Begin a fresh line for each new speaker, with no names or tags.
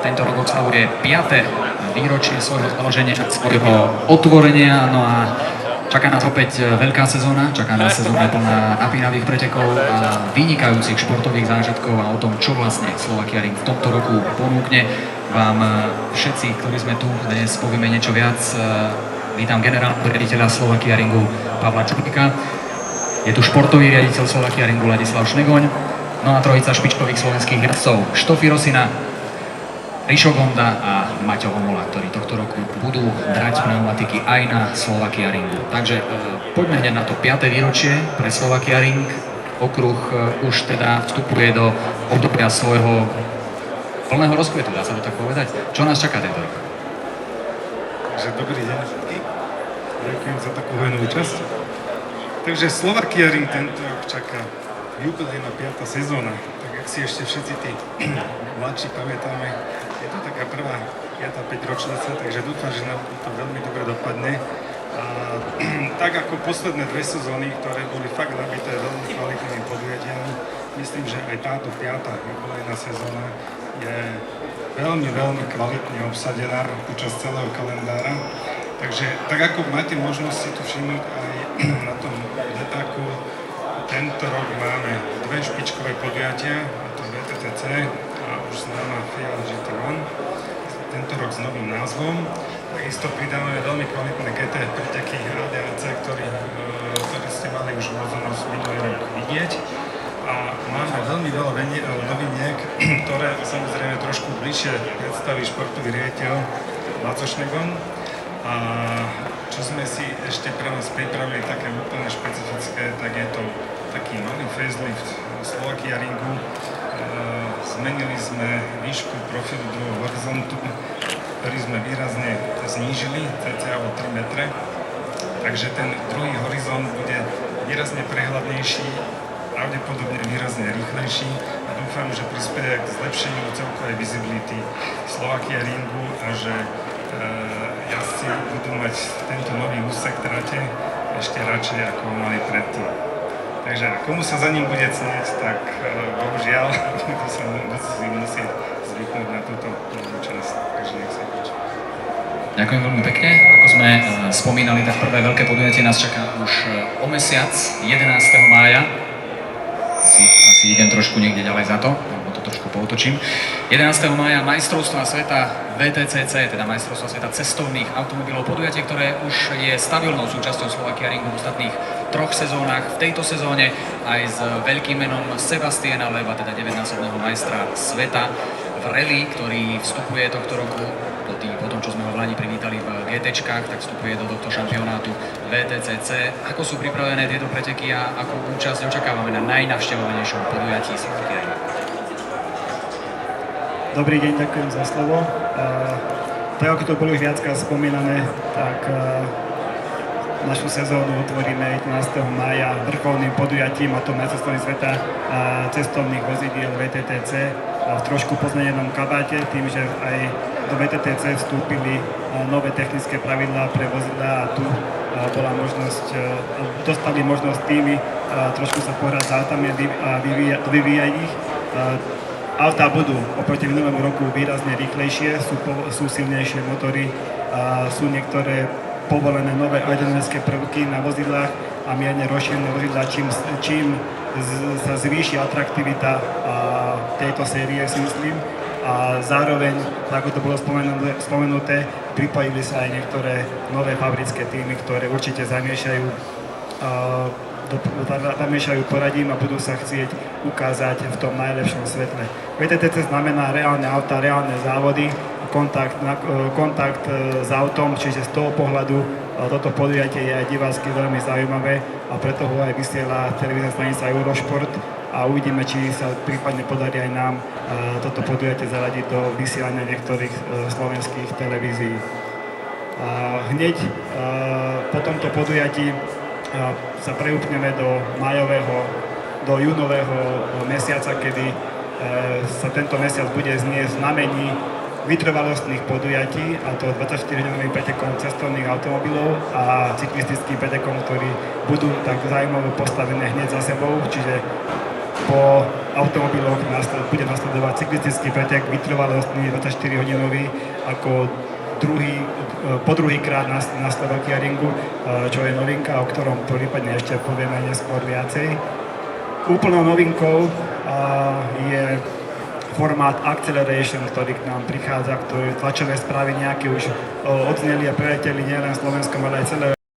tento rok oslavuje 5. výročie svojho založenia, svojho otvorenia, no a čaká nás opäť veľká sezóna, čaká nás sezóna plná napínavých pretekov a vynikajúcich športových zážitkov a o tom, čo vlastne Slovakia Ring v tomto roku ponúkne, vám všetci, ktorí sme tu dnes, povieme niečo viac. Vítam generálneho riaditeľa Slovakia Ringu Pavla Čupika. Je tu športový riaditeľ Slovakia Ringu Ladislav Šnegoň. No a trojica špičkových slovenských jazdcov Štofi Rosina, Rišo Gonda a Maťo Homola, ktorí tohto roku budú drať pneumatiky aj na Slovakia Ringu. Takže poďme hneď na to 5. výročie pre Slovakia Ring. Okruh už teda vstupuje do obdobia svojho plného rozkvetu, dá sa to tak povedať. Čo nás čaká tento rok?
Takže dobrý deň všetkým. Ďakujem za takú hojnú účasť. Takže Slovakia Ring tento rok čaká jubilejná 5. sezóna. Tak ak si ešte všetci tí mladší pamätáme, je to taká prvá 5. ročnica, takže dúfam, že nám to veľmi dobre dopadne. A tak ako posledné 2 sezóny, ktoré boli fakt nabité veľmi kvalitnými podujatiami, myslím, že aj táto 5. jubilejná sezóna je veľmi kvalitne obsadená počas celého kalendára. Takže tak ako máte možnosť si tu všimnúť aj na tom letáku, tento rok máme 2 špičkové podujatia, a to VTTC a už známa FIA GT1, tento rok s novým názvom. Takisto pridávame veľmi kvalitné GT preteky ADAC, ktoré ste mali už možnosť minulý rok vidieť. A máme veľmi veľa noviniek, ktoré samozrejme trošku bližšie predstaví športový riaditeľ Laco Šnegoň. A čo sme si ešte pre vás pripravili také úplne špecifické, tak je to taký malý facelift Slovakia Ringu. Zmenili sme výšku profilu druhého horizontu, ktorý sme výrazne znížili, cca o 3 metre. Takže ten druhý horizont bude výrazne prehľadnejší, pravdepodobne výrazne rýchlejší a dúfam, že prispieje k zlepšeniu celkovej visibility Slovakia Ringu a že jazdci budú mať tento nový úsek trate ešte radšej, ako ho mali predtým. Takže komu sa za ním bude cnieť, tak bohužiaľ budú si musieť zvyknúť na túto novú časť. Takže nech sa páči.
Ďakujem veľmi pekne. Ako sme spomínali, tak prvé veľké podujatie nás čaká už o mesiac, 11. mája. Asi idem trošku niekde ďalej za to, alebo to trošku pootočím. 11. mája majstrovstvá sveta VTCC, teda majstrovstvá sveta cestovných automobilov, podujatie, ktoré už je stabilnou súčasťou Slovakia Ringu v ostatných 3 sezónach. V tejto sezóne aj s veľkým menom Sebastiana Leba, teda 9-násobného majstra sveta v rally, ktorý vstupuje tohto roku po tom, čo sme ho v Lani privítali v GTčkách, tak vstupuje do tohto šampionátu VTCC. Ako sú pripravené tieto preteky a akú účasť očakávame na najnavštevovanejšom podujatí Slovakia Ringu?
Dobrý deň, ďakujem za slovo. Tak ako to bolo už viackrát spomínané, tak našu sezónu otvoríme 11. mája vrcholným podujatím, a to majstrovstvami sveta cestovných vozidiel VTTC v trošku pozmenenom kabáte, tým, že aj do VTTC vstúpili nové technické pravidlá pre vozidlá a tu bola možnosť, dostali možnosť týmy trošku sa pohrať s autami a vyvíjať ich. Autá budú oproti minulému roku výrazne rýchlejšie, sú silnejšie motory, sú niektoré povolené nové aerodynamické prvky na vozidlách a mierne rozšírené vozidlá, čím sa zvýši atraktivita tejto série, si myslím. A zároveň, ako to bolo spomenuté, pripojili sa aj niektoré nové fabrické týmy, ktoré určite zamiešajú poradím a budú sa chcieť ukázať v tom najlepšom svetle. VTTC znamená reálne auta, reálne závody, kontakt s autom, čiže z toho pohľadu toto podujatie je aj divácky veľmi zaujímavé a preto ho aj vysiela televízna stanica Eurošport a uvidíme, či sa prípadne podarí aj nám toto podujatie zaradiť do vysielania niektorých slovenských televízií. Hneď po tomto podujatí sa preúpneme do júnového mesiaca, kedy sa tento mesiac bude znieť znamení vytrvalostných podujatí, a to 24-hodnovým pretekom cestovných automobilov a cyklistickým pretekom, ktorí budú tak zaujímavo postavené hneď za sebou, čiže po automobiloch bude nasledovať cyklistický pretek vytrvalostný 24-hodinový ako po druhýkrát na Slovakia Ringu, čo je novinka, o ktorom prípadne ešte povieme neskôr viacej. Úplnou novinkou je formát Acceleration, ktorý k nám prichádza, ktoré tlačové správy nejaké už odzneli a preleteli nielen v Slovenskom, ale aj celé